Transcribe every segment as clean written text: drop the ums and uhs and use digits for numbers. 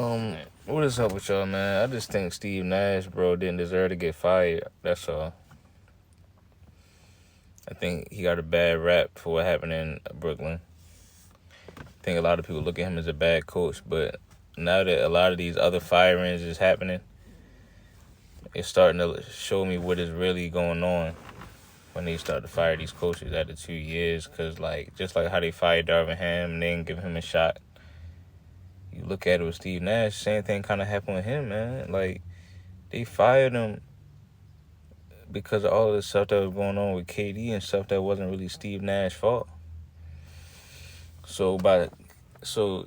What is up with y'all, man? I just think Steve Nash, bro, didn't deserve to get fired. That's all. I think he got a bad rap for what happened in Brooklyn. I think a lot of people look at him as a bad coach, but now that a lot of these other firings is happening, it's starting to show me what is really going on when they start to fire these coaches after 2 years. Because, like, just like how they fired Darvin Ham and they didn't give him a shot, you look at it with Steve Nash, same thing kind of happened with him, man. Like, they fired him because of all the stuff that was going on with KD and stuff that wasn't really Steve Nash's fault. So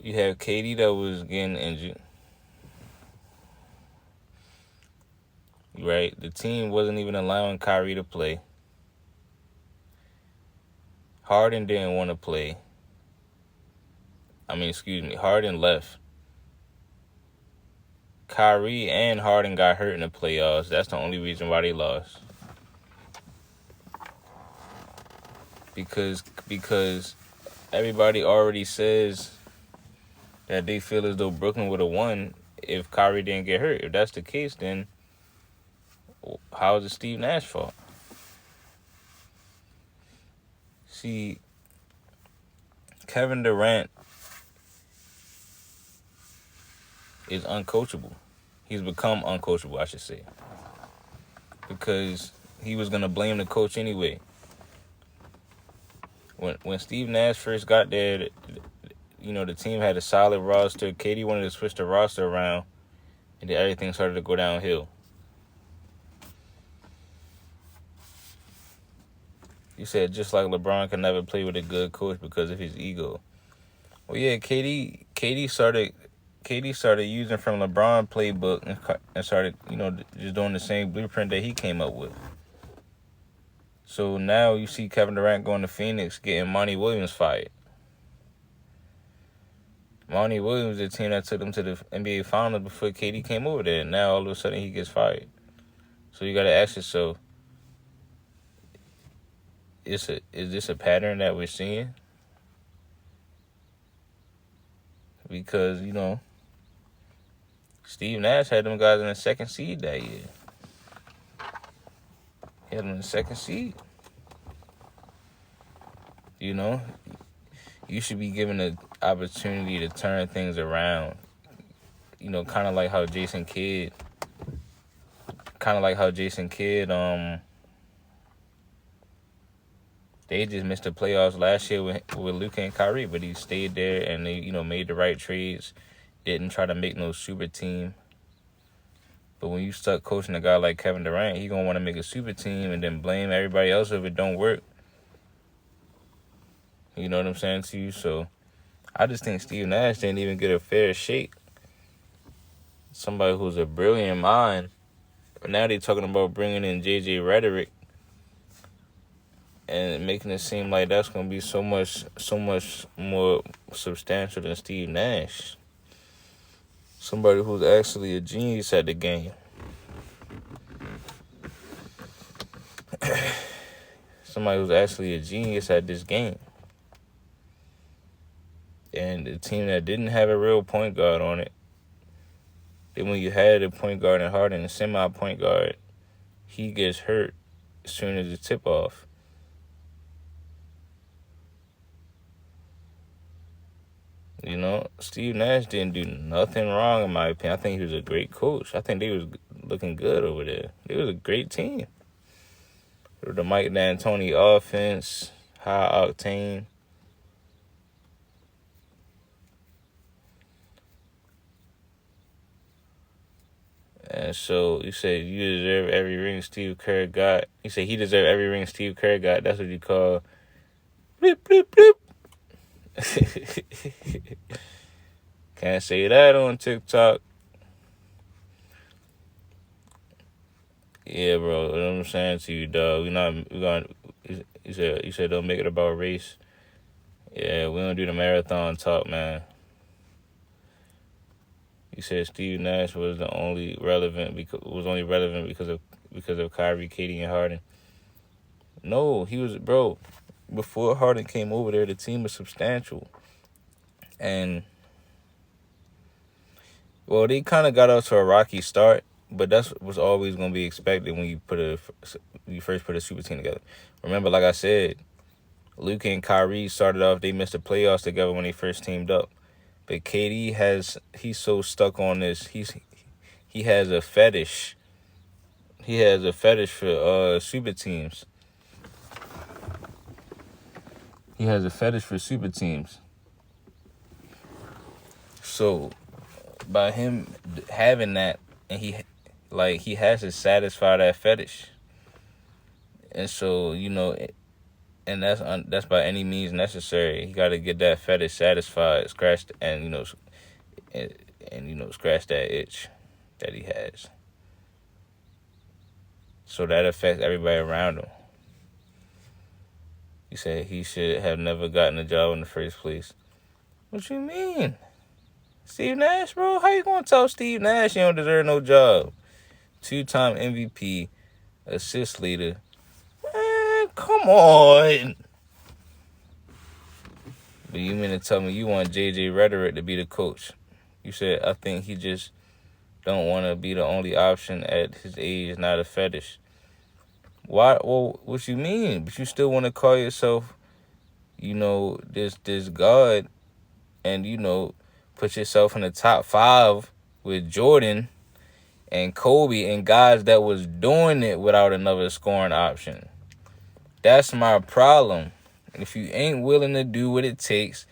you have KD that was getting injured, right? The team wasn't even allowing Kyrie to play. Harden didn't want to play. Harden left. Kyrie and Harden got hurt in the playoffs. That's the only reason why they lost. Because everybody already says that they feel as though Brooklyn would have won if Kyrie didn't get hurt. If that's the case, then how is it Steve Nash's fault? See, Kevin Durant is uncoachable. He's become uncoachable, I should say. Because he was going to blame the coach anyway. When Steve Nash first got there, the team had a solid roster. KD wanted to switch the roster around, and then everything started to go downhill. You said just like LeBron can never play with a good coach because of his ego. Well, yeah, KD started using from LeBron playbook and started, just doing the same blueprint that he came up with. So now you see Kevin Durant going to Phoenix, getting Monty Williams fired. Monty Williams, the team that took them to the NBA Finals before KD came over there. Now all of a sudden he gets fired. So you got to ask yourself, is this a pattern that we're seeing? Because, Steve Nash had them guys in the second seed that year. He had them in the second seed. You should be given an opportunity to turn things around. Kind of like how Jason Kidd, they just missed the playoffs last year with Luka and Kyrie, but he stayed there and they, made the right trades. Didn't try to make no super team. But when you stuck coaching a guy like Kevin Durant, he gonna want to make a super team and then blame everybody else if it don't work. You know what I'm saying to you? So I just think Steve Nash didn't even get a fair shake. Somebody who's a brilliant mind. But now they're talking about bringing in JJ Redick and making it seem like that's gonna be so much more substantial than Steve Nash. Somebody who's actually a genius at the game. Somebody who's actually a genius at this game. And the team that didn't have a real point guard on it, then when you had a point guard in Harden, a semi-point guard, he gets hurt as soon as the tip-off. Steve Nash didn't do nothing wrong, in my opinion. I think he was a great coach. I think they was looking good over there. It was a great team. The Mike D'Antoni offense, high octane. And so you said you deserve every ring Steve Kerr got. You said he deserved every ring Steve Kerr got. That's what you call bleep, bleep, bleep. Can't say that on TikTok. Yeah, bro. What I'm saying to you, dog. You said don't make it about race. Yeah, we don't do the marathon talk, man. You said Steve Nash was only relevant because of Kyrie, KD, and Harden. No, he was, bro. Before Harden came over there, the team was substantial, and Well, they kind of got off to a rocky start, but that's was always going to be expected when you first put a super team together. Remember, like I said, Luka and Kyrie started off. They missed the playoffs together when they first teamed up. But he's so stuck on this. He has a fetish. He has a fetish for super teams. He has a fetish for super teams. So by him having that, and he has to satisfy that fetish. And so, and that's by any means necessary. He got to get that fetish satisfied, scratched, and scratch that itch that he has. So that affects everybody around him. He said he should have never gotten a job in the first place. What you mean? Steve Nash, bro? How you gonna tell Steve Nash he don't deserve no job? 2-time MVP, assist leader. Man, come on. But you mean to tell me you want J.J. Redick to be the coach? You said, I think he just don't want to be the only option at his age, not a fetish. Why? Well, what you mean? But you still want to call yourself, this god, and put yourself in the top 5 with Jordan and Kobe and guys that was doing it without another scoring option. That's my problem. If you ain't willing to do what it takes,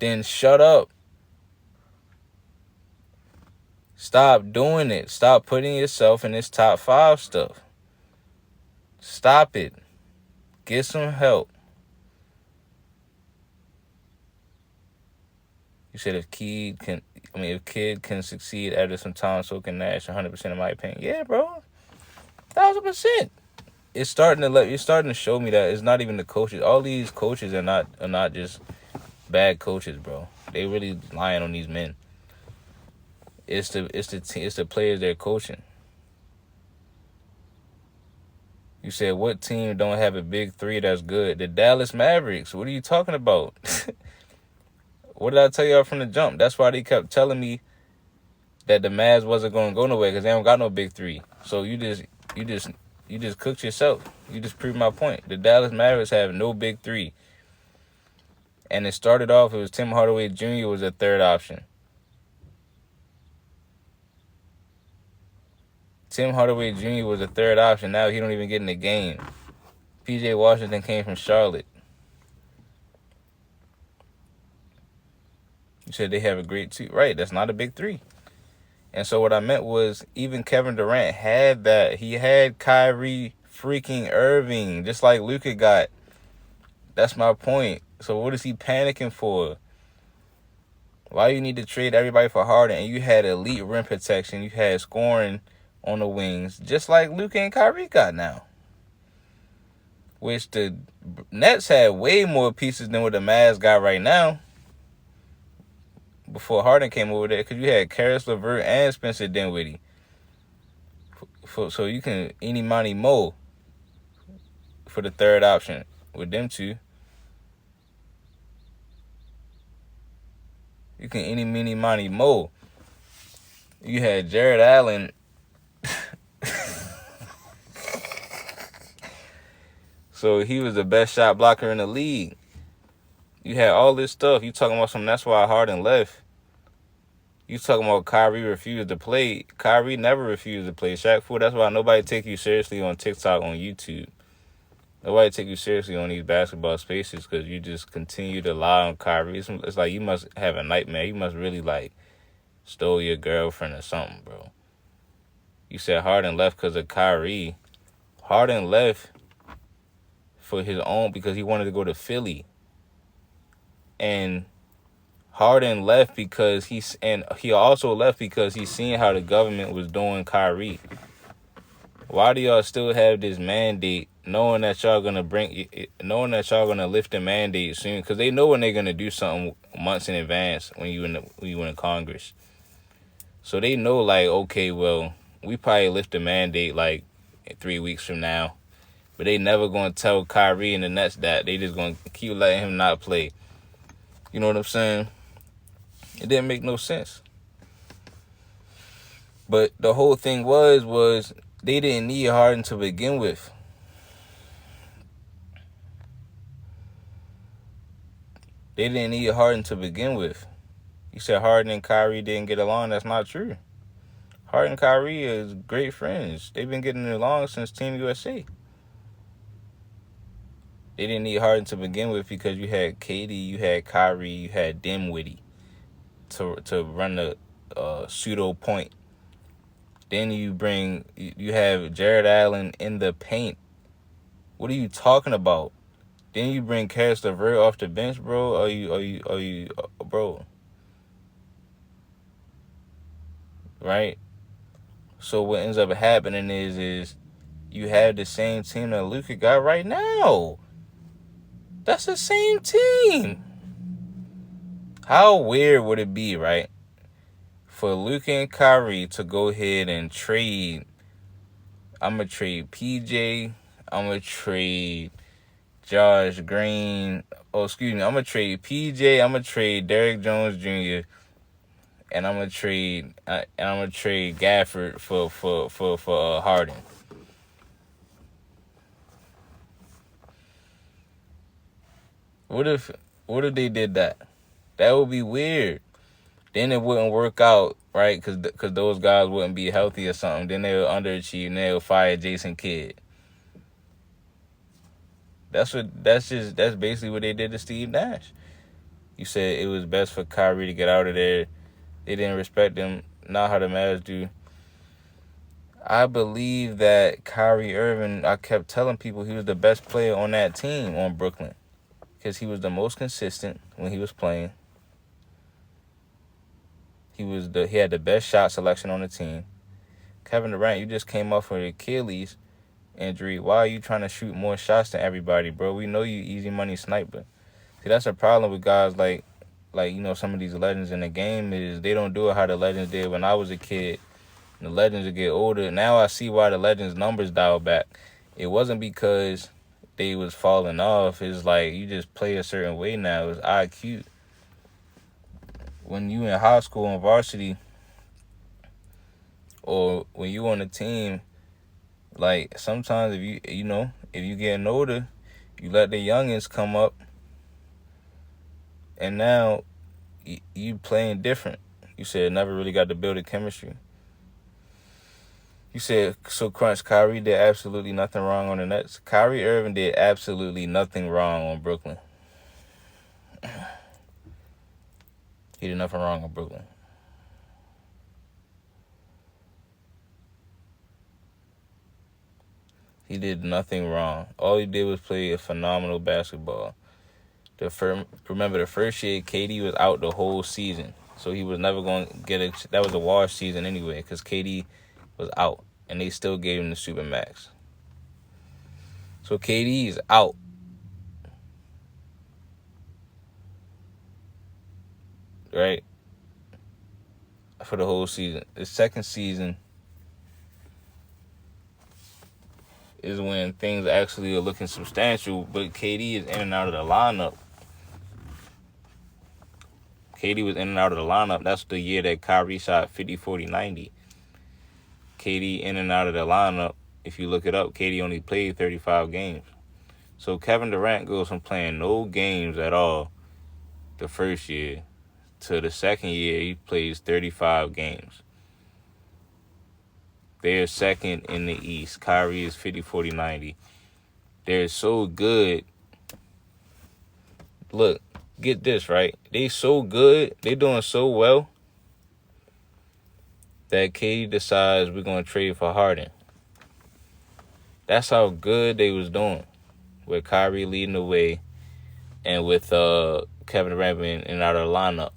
then shut up. Stop doing it. Stop putting yourself in this top 5 stuff. Stop it. Get some help. You said if Kid can succeed after some time, so can Nash. 100% in my opinion. Yeah, bro. 1,000%. It's starting to show me that it's not even the coaches. All these coaches are not just bad coaches, bro. They really lying on these men. It's the players they're coaching. You said, what team don't have a big 3 that's good? The Dallas Mavericks. What are you talking about? What did I tell y'all from the jump? That's why they kept telling me that the Mavs wasn't going to go nowhere because they don't got no big 3. So you just cooked yourself. You just proved my point. The Dallas Mavericks have no big 3. And it started off, it was Tim Hardaway Jr. was a third option. Tim Hardaway Jr. was a third option. Now he don't even get in the game. P.J. Washington came from Charlotte. You said they have a great 2. Right, that's not a big 3. And so what I meant was even Kevin Durant had that. He had Kyrie freaking Irving, just like Luka got. That's my point. So what is he panicking for? Why you need to trade everybody for Harden? And you had elite rim protection. You had scoring on the wings, just like Luka and Kyrie got now. Which the Nets had way more pieces than what the Mavs got right now. Before Harden came over there, because you had Karis LeVert and Spencer Dinwiddie. So you can eeny, miny, mo for the third option with them 2. You can eeny, meeny, miny, mo. You had Jared Allen. So he was the best shot blocker in the league. You had all this stuff. You talking about something, that's why Harden left. You talking about Kyrie refused to play. Kyrie never refused to play. Shaq Fu, that's why nobody take you seriously on TikTok, on YouTube. Nobody take you seriously on these basketball spaces because you just continue to lie on Kyrie. It's like you must have a nightmare. You must really stole your girlfriend or something, bro. You said Harden left because of Kyrie. Harden left for his own because he wanted to go to Philly. And Harden left because he also left because he's seeing how the government was doing Kyrie. Why do y'all still have this mandate, knowing that y'all gonna lift the mandate soon? Because they know when they're gonna do something months in advance when you in Congress. So they know okay, well, we probably lift the mandate 3 weeks from now, but they never gonna tell Kyrie and the Nets that. They just gonna keep letting him not play. You know what I'm saying? It didn't make no sense. But the whole thing was they didn't need Harden to begin with. They didn't need Harden to begin with. You said Harden and Kyrie didn't get along. That's not true. Harden and Kyrie is great friends. They've been getting along since Team USA. They didn't need Harden to begin with because you had KD, you had Kyrie, you had Dinwiddie to run the pseudo point. Then you have Jared Allen in the paint. What are you talking about? Then you bring Karis LeVert off the bench, bro. Are you, bro? Right. So what ends up happening is you have the same team that Luka got right now. That's the same team. How weird would it be, right, for Luka and Kyrie to go ahead and trade? I'm going to trade PJ. I'm going to trade Josh Green. I'm going to trade PJ. I'm going to trade Derrick Jones Jr. And I'm going to trade Gafford for Harden. What if they did that? That would be weird. Then it wouldn't work out, right? Because those guys wouldn't be healthy or something. Then they'll underachieve and they'll fire Jason Kidd. That's basically what they did to Steve Nash. You said it was best for Kyrie to get out of there. They didn't respect him. Not how the Mavs do. I believe that Kyrie Irving, I kept telling people he was the best player on that team on Brooklyn. Because he was the most consistent when he was playing. He had the best shot selection on the team. Kevin Durant, you just came off with Achilles injury. Why are you trying to shoot more shots than everybody, bro? We know you easy money sniper. See, that's a problem with guys like some of these legends in the game is they don't do it how the legends did when I was a kid. The legends would get older. Now I see why the legends' numbers dialed back. It wasn't because they was falling off. It's like you just play a certain way now. It's IQ. When you in high school and varsity or when you on a team, like sometimes if you getting older, you let the youngins come up and now you playing different. You said never really got to build a chemistry. You said, so Crunch, Kyrie did absolutely nothing wrong on the Nets. Kyrie Irving did absolutely nothing wrong on Brooklyn. He did nothing wrong on Brooklyn. He did nothing wrong. All he did was play a phenomenal basketball. Remember, the first year, KD was out the whole season. So he was never going to get that was a wash season anyway because KD was out. And they still gave him the Supermax. So KD is out. Right? For the whole season. The second season is when things actually are looking substantial, but KD is in and out of the lineup. KD was in and out of the lineup. That's the year that Kyrie shot 50, 40, 90. KD in and out of the lineup. If you look it up, KD only played 35 games. So Kevin Durant goes from playing no games at all the first year to the second year he plays 35 games. They're second in the East. Kyrie is 50, 40, 90. They're so good. Look, get this, right? They so good. They doing so well that KD decides we're going to trade for Harden. That's how good they was doing. With Kyrie leading the way and with Kevin Durant being in and out of the lineup.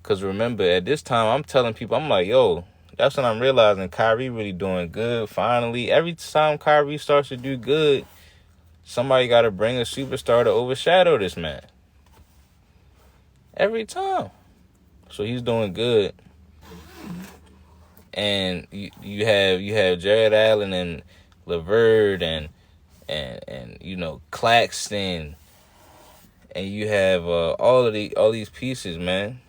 Because remember, at this time, I'm telling people, I'm like, yo, that's when I'm realizing Kyrie really doing good. Finally, every time Kyrie starts to do good, somebody got to bring a superstar to overshadow this man. Every time. So he's doing good. And you have Jared Allen and LeVert and Claxton, and you have all these pieces, man.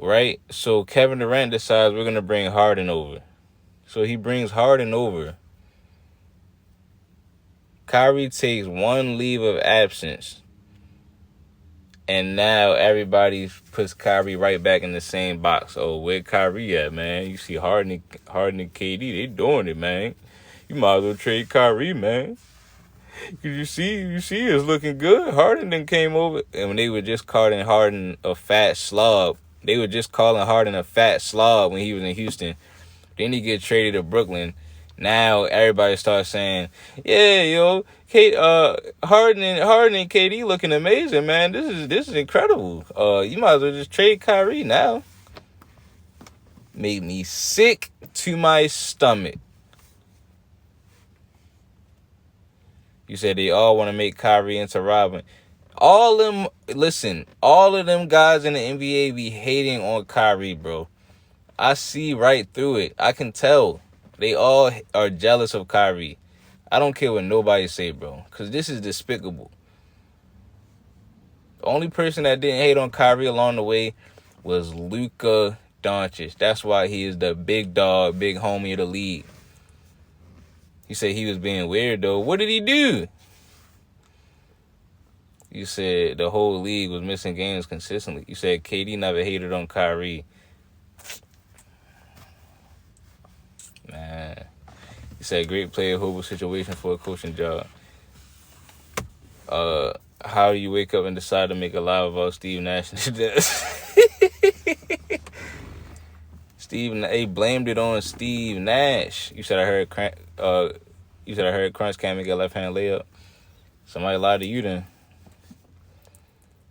right? So Kevin Durant decides we're gonna bring Harden over. So he brings Harden over. Kyrie takes one leave of absence, and now everybody puts Kyrie right back in the same box. Oh, where Kyrie at, man? You see Harden and KD, they doing it, man. You might as well trade Kyrie, man. Cause you see it's looking good. Harden then came over, and when they were just calling Harden a fat slob, when he was in Houston. Then he get traded to Brooklyn. Now everybody starts saying, "Yeah, yo, Harden and KD looking amazing, man. This is incredible. You might as well just trade Kyrie now." Made me sick to my stomach. You said they all want to make Kyrie into Robin. All of them guys in the NBA be hating on Kyrie, bro. I see right through it. I can tell. They all are jealous of Kyrie. I don't care what nobody say, bro, because this is despicable. The only person that didn't hate on Kyrie along the way was Luka Doncic. That's why he is the big dog, big homie of the league. You said he was being weird, though. What did he do? You said the whole league was missing games consistently. You said KD never hated on Kyrie. Man. You said great player, horrible situation for a coaching job. How do you wake up and decide to make a live about Steve Nash? They blamed it on Steve Nash. You said I heard Crunch can't make a left-hand layup. Somebody lied to you then.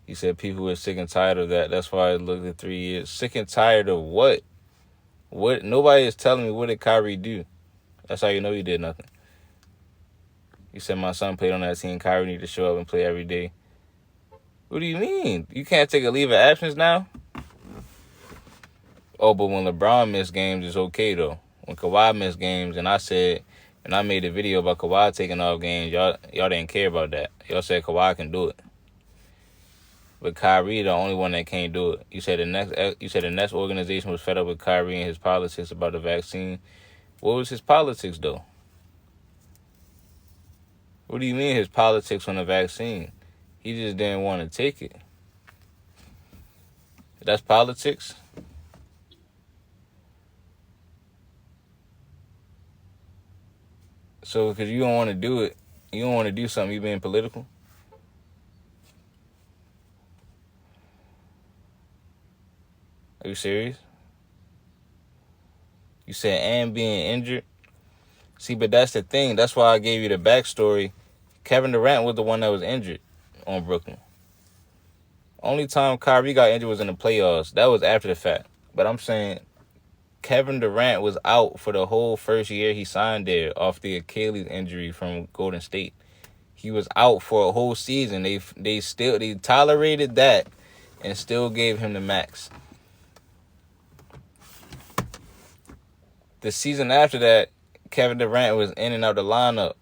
You said people were sick and tired of that. That's why I looked at 3 years. Sick and tired of what? What? Nobody is telling me what did Kyrie do. That's how you know he did nothing. You said my son played on that team. Kyrie need to show up and play every day. What do you mean? You can't take a leave of absence now? Oh, but when LeBron missed games, it's okay, though. When Kawhi missed games, and I made a video about Kawhi taking off games, y'all didn't care about that. Y'all said Kawhi can do it. But Kyrie, the only one that can't do it. You said the next organization was fed up with Kyrie and his politics about the vaccine. What was his politics, though? What do you mean his politics on the vaccine? He just didn't want to take it. That's politics? So, because you don't want to do it, you don't want to do something, you being political? Are you serious? You said, and being injured? See, but that's the thing. That's why I gave you the backstory. Kevin Durant was the one that was injured on Brooklyn. Only time Kyrie got injured was in the playoffs. That was after the fact. But I'm saying Kevin Durant was out for the whole first year he signed there off the Achilles injury from Golden State. He was out for a whole season. They tolerated that and still gave him the max. The season after that, Kevin Durant was in and out the lineup.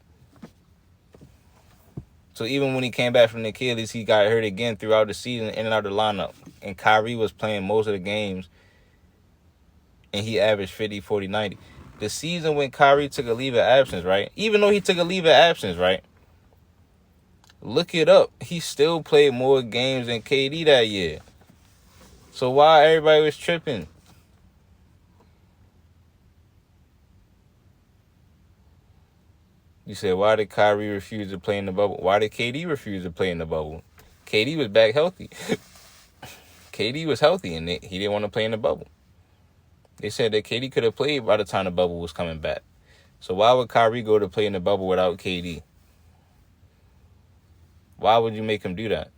So even when he came back from the Achilles, he got hurt again throughout the season, in and out the lineup. And Kyrie was playing most of the games, and he averaged 50, 40, 90. The season when Kyrie took a leave of absence, right? Even though he took a leave of absence, right? Look it up. He still played more games than KD that year. So why everybody was tripping? You said, why did Kyrie refuse to play in the bubble? Why did KD refuse to play in the bubble? KD was back healthy. KD was healthy, and he didn't want to play in the bubble. They said that KD could have played by the time the bubble was coming back. So why would Kyrie go to play in the bubble without KD? Why would you make him do that?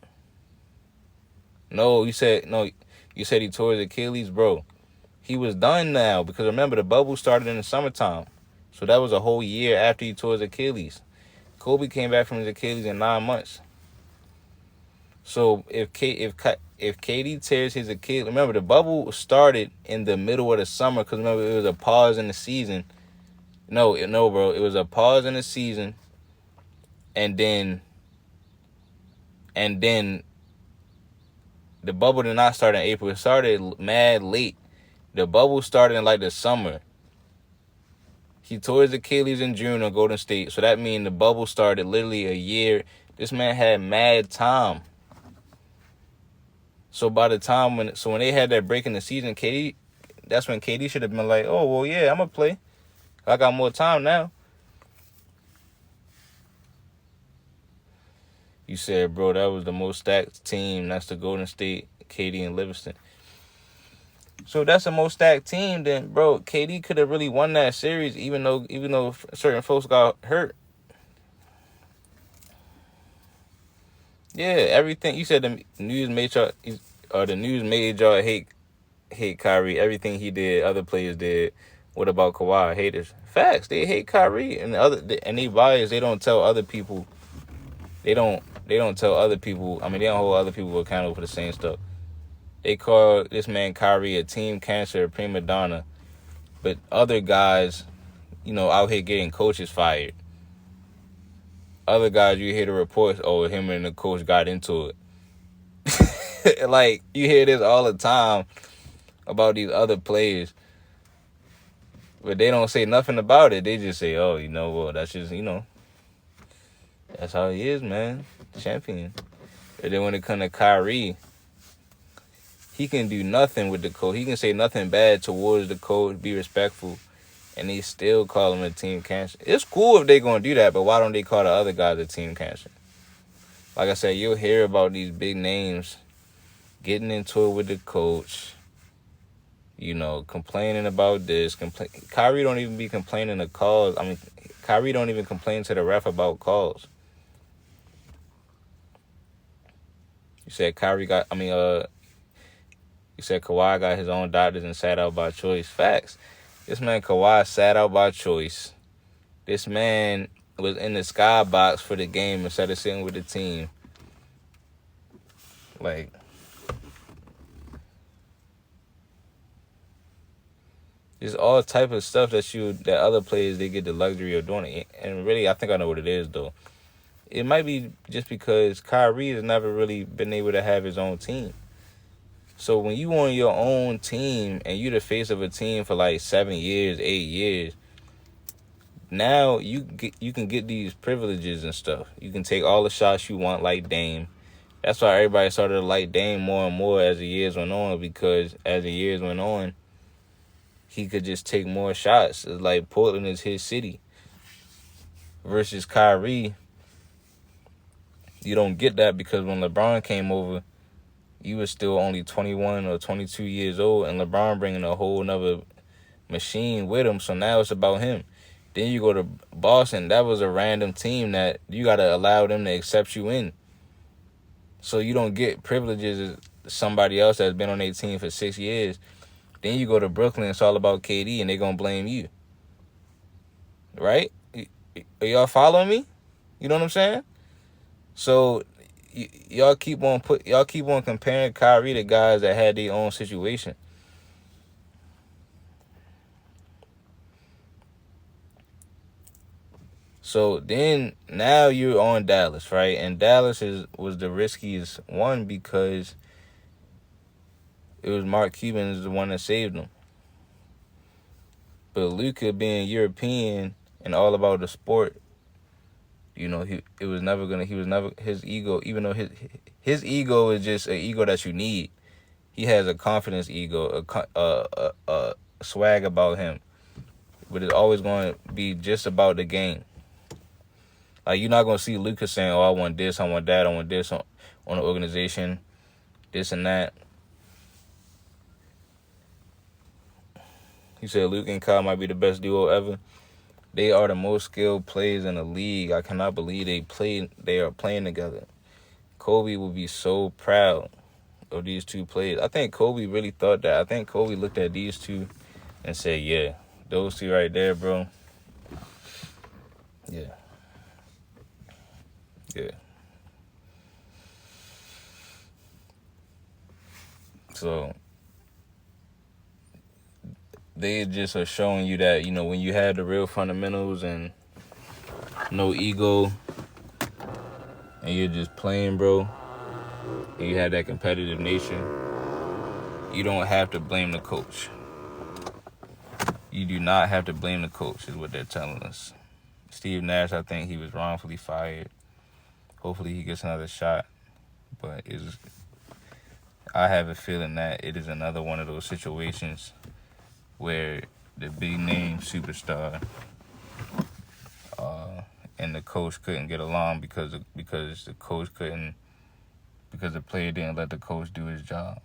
You said he tore his Achilles, bro. He was done now because remember the bubble started in the summertime. So that was a whole year after he tore his Achilles. Kobe came back from his Achilles in 9 months. So if KD tears his Achilles, remember the bubble started in the middle of the summer because remember it was a pause in the season. No, bro, it was a pause in the season, and then The bubble did not start in April. It started mad late. The bubble started in like the summer. He tore his Achilles in June on Golden State. So that means the bubble started literally a year. This man had mad time. So by the time when they had that break in the season, KD, that's when KD should have been like, oh, well, yeah, I'm going to play. I got more time now. You said, bro, that was the most stacked team. That's the Golden State, KD, and Livingston. So if that's the most stacked team, then, bro, KD could have really won that series, even though certain folks got hurt. Yeah, everything you said. The news made y'all hate Kyrie. Everything he did, other players did. What about Kawhi? Haters. Facts. They hate Kyrie and they bias. They don't tell other people. They don't tell other people. I mean, they don't hold other people accountable for the same stuff. They call this man Kyrie a team cancer, a prima donna, but other guys, out here getting coaches fired. Other guys, you hear the reports, oh, him and the coach got into it. Like, you hear this all the time about these other players, but they don't say nothing about it. They just say, oh, well, that's just, that's how he is, man. Champion. And then when it comes to Kyrie, he can do nothing with the coach. He can say nothing bad towards the coach, be respectful, and they still call him a team cancer. It's cool if they're going to do that, but why don't they call the other guys a team cancer? Like I said, you'll hear about these big names getting into it with the coach, complaining about this. Kyrie don't even be complaining to calls. I mean, Kyrie don't even complain to the ref about calls. You said Kawhi got his own doctors and sat out by choice. Facts. This man Kawhi sat out by choice. This man was in the skybox for the game instead of sitting with the team. Like, there's all type of stuff that other players, they get the luxury of doing. And really, I think I know what it is, though. It might be just because Kyrie has never really been able to have his own team. So when you on your own team and you the face of a team for like 7 years, 8 years, now you can get these privileges and stuff. You can take all the shots you want like Dame. That's why everybody started to like Dame more and more as the years went on, because as the years went on, he could just take more shots. It's like Portland is his city. Versus Kyrie, you don't get that because when LeBron came over, you were still only 21 or 22 years old, and LeBron bringing a whole nother machine with him, so now it's about him. Then you go to Boston, that was a random team that you got to allow them to accept you in. So you don't get privileges as somebody else that's been on their team for 6 years. Then you go to Brooklyn, it's all about KD, and they going to blame you. Right? Are y'all following me? You know what I'm saying? So y'all keep on comparing Kyrie to guys that had their own situation. So then now you're on Dallas, right? And Dallas was the riskiest one because it was Mark Cuban is the one that saved them. But Luka being European and all about the sport, his ego, even though his ego is just an ego that you need. He has a confidence ego, a swag about him. But it's always going to be just about the game. Like, you're not going to see Luka saying, oh, I want this, I want that, I want this on the organization, this and that. He said Luka and Kyle might be the best duo ever. They are the most skilled players in the league. I cannot believe they are playing together. Kobe will be so proud of these two players. I think Kobe really thought that. I think Kobe looked at these two and said, yeah, those two right there, bro. Yeah. Yeah. So they just are showing you that, when you have the real fundamentals and no ego and you're just playing, bro, and you have that competitive nature, you don't have to blame the coach. You do not have to blame the coach, is what they're telling us. Steve Nash, I think he was wrongfully fired. Hopefully he gets another shot. But I have a feeling that it is another one of those situations where the big name superstar and the coach couldn't get along because the player didn't let the coach do his job.